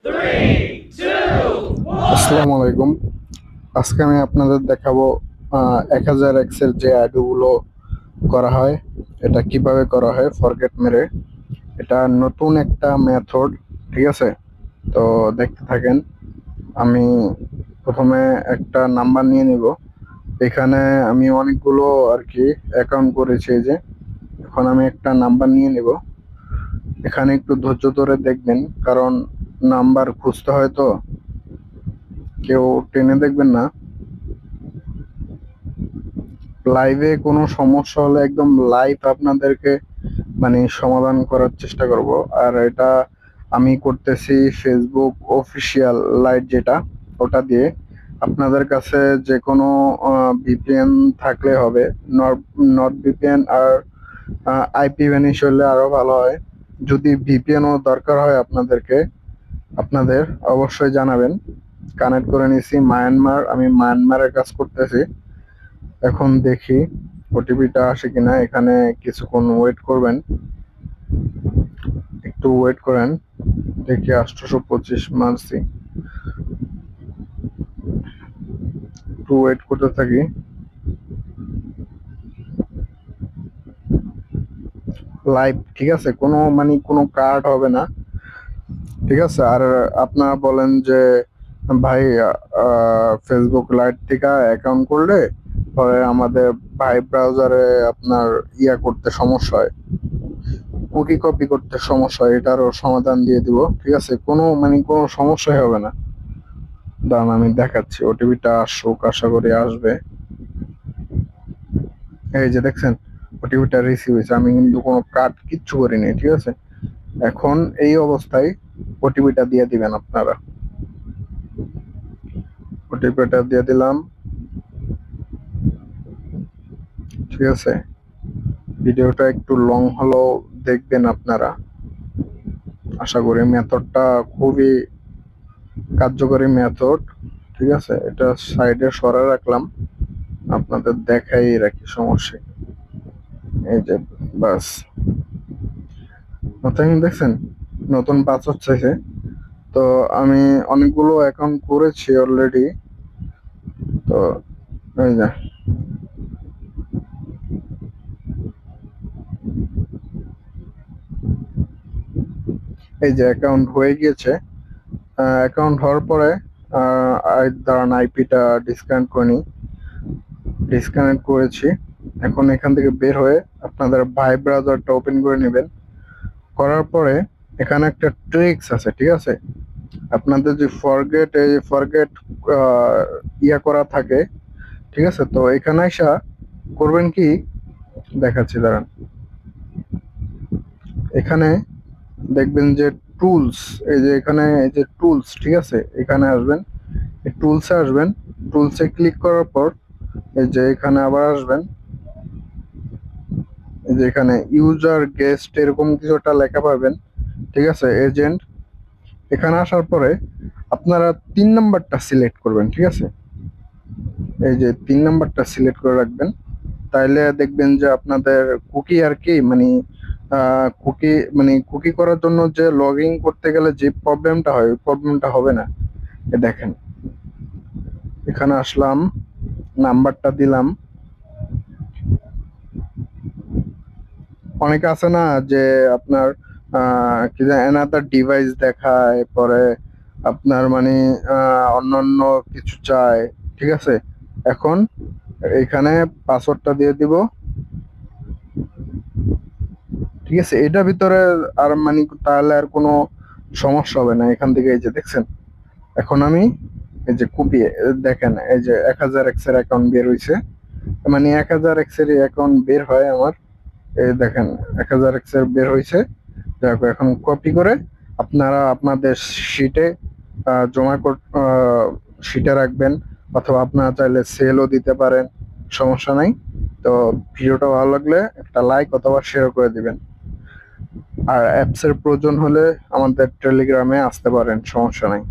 Three, two, one. আসসালামু আলাইকুম। আজকে আমি আপনাদের দেখাবো 1000x এর যে অ্যাডগুলো করা হয়, এটা কিভাবে করা হয় ফরগেট মেরে। এটা নতুন একটা মেথড, ঠিক আছে? তো দেখতে থাকেন। আমি প্রথমে একটা নাম্বার নিয়ে নিব। এখানে আমি অনেকগুলো আর কি অ্যাকাউন্ট করেছি, এই যে এখন আমি একটা নাম্বার নিয়ে নিব। এখানে একটু ধৈর্য ধরে দেখবেন, কারণ নাম্বার খুঁজতে হয় তো, কেউ টেনে দেখবেন না। লাইভে কোনো সমস্যা হলে একদম লাইভ আপনাদেরকে সমাধান করার চেষ্টা করব। আর এটা আমি করতেছি ফেসবুক অফিসিয়াল লাইট, যেটা ওটা দিয়ে। আপনাদের কাছে যে কোনো ভিপিএন থাকলে হবে, নট ভিপিএন আর আইপি ভ্যানিশ হলে আরো ভালো হয়। যদি ভিপিএনও দরকার হয় আপনাদের অবশ্যই জানাবেন। কানেক্ট করে নিছি মায়ানমার, আমি মায়ানমারের কাজ করতেছি। এখন দেখি ওটিপিটা আসে কিনা। এখানে কিছুক্ষণ ওয়েট করবেন, একটু ওয়েট করেন। দেখি 825 মারছি, একটু ওয়েট করতে থাকি। লাইভ, ঠিক আছে? কোনো কার্ড হবে না, ঠিক আছে? আর আপনারা বলেন যে ভাই ফেসবুক লাইট থেকে অ্যাকাউন্ট করলে পরে আমাদের ভাই ব্রাউজারে আপনার করতে সমস্যা হয়, কুকি কপি করতে সমস্যা হয়। এটারও সমাধান দিয়ে দিব, ঠিক আছে? কোনো সমস্যাই হবে না। দাঁড়ান আমি দেখাচ্ছি। ওটিপিটা আসুক, আশা করি আসবে। এই যে দেখছেন, ওটিপিটা রিসিভ হয়েছে। আমি কিন্তু কোনো কার্ড কিচ্ছু করিনি, ঠিক আছে? এখন এই অবস্থায় ওটিপিটা দিয়ে দিবেন আপনারা। ওটিপিটা দিয়ে দিলাম, ঠিক আছে? ভিডিওটা একটু লং হলেও দেখবেন আপনারা। আশা করি মেথডটা খুবই কার্যকরী মেথড, ঠিক আছে? এটা সাইডে সরা রাখলাম, আপনাদের দেখাই রাখি, সমস্যা কি? এই যে বাস, নতুন দেখছেন, নতুন পাসওয়ার্ড চাইছে। তো আমি অনেকগুলো অ্যাকাউন্ট করেছি অলরেডি। তো এই যে অ্যাকাউন্ট হয়ে গিয়েছে। অ্যাকাউন্ট হওয়ার পরে দাঁড়ান আইপিটা ডিসকানেক্ট করে নিই। ডিসকানেক্ট করেছি। এখন এখান থেকে বের হয়ে আপনাদের ভাই ব্রাউজারটা ওপেন করে নেবেন। করার পরে এখানে একটা ট্রিক্স আছে, ঠিক আছে? আপনাদের যে ফরগেট করা থাকে, ঠিক আছে? তো এখানে এসা করবেন কি, দেখাচ্ছি দাঁড়ান। এখানে দেখবেন যে টুলস, এই যে এখানে এই যে টুলস, ঠিক আছে? এখানে আসবেন, এই টুলসে আসবেন। টুলসে ক্লিক করার পর এই যে এখানে আবার আসবেন। এই যে এখানে ইউজার গেস্ট এরকম কিছু একটা লেখা পাবেন, ঠিক আছে? এজেন্ট। এখানে আসার পরে আপনারা 3 নাম্বারটা সিলেক্ট করবেন, ঠিক আছে? এই যে 3 নাম্বারটা সিলেক্ট করে রাখবেন। তাইলে দেখবেন যে আপনাদের কুকি আর কি কুকি করার জন্য যে লগ ইন করতে গেলে যে প্রবলেমটা হয়, ওই প্রবলেমটা হবে না। দেখেন, এখানে আসলাম, নাম্বারটা দিলাম। অনেকে আছে না যে আপনার কি জানি অ্যানাদার ডিভাইস দেখায়, পরে আপনার অন্যান্য কিছু চায়, ঠিক আছে? এখন এখানে পাসওয়ার্ডটা দিয়ে দিব, ঠিক আছে? এটার ভিতরে আর তাহলে আর কোনো সমস্যা হবে না। এখান থেকে এই যে দেখছেন, এখন আমি এই যে কুপিয়ে দেখেন, এই যে 1000x এর অ্যাকাউন্ট বের হয়েছে। 1000x এর অ্যাকাউন্ট বের হয় আমার। এই দেখেন, 1000x এর বের হয়েছে। দেখো, এখন কপি করে আপনারা আপনাদের শিটে জমা শিটে রাখবেন, অথবা আপনারা চাইলে সেলও দিতে পারেন, সমস্যা নাই। তো ভিডিওটা ভালো লাগলে একটা লাইক অথবা শেয়ার করে দিবেন। আর অ্যাপসের প্রয়োজন হলে আমাদের টেলিগ্রামে আসতে পারেন, সমস্যা নাই।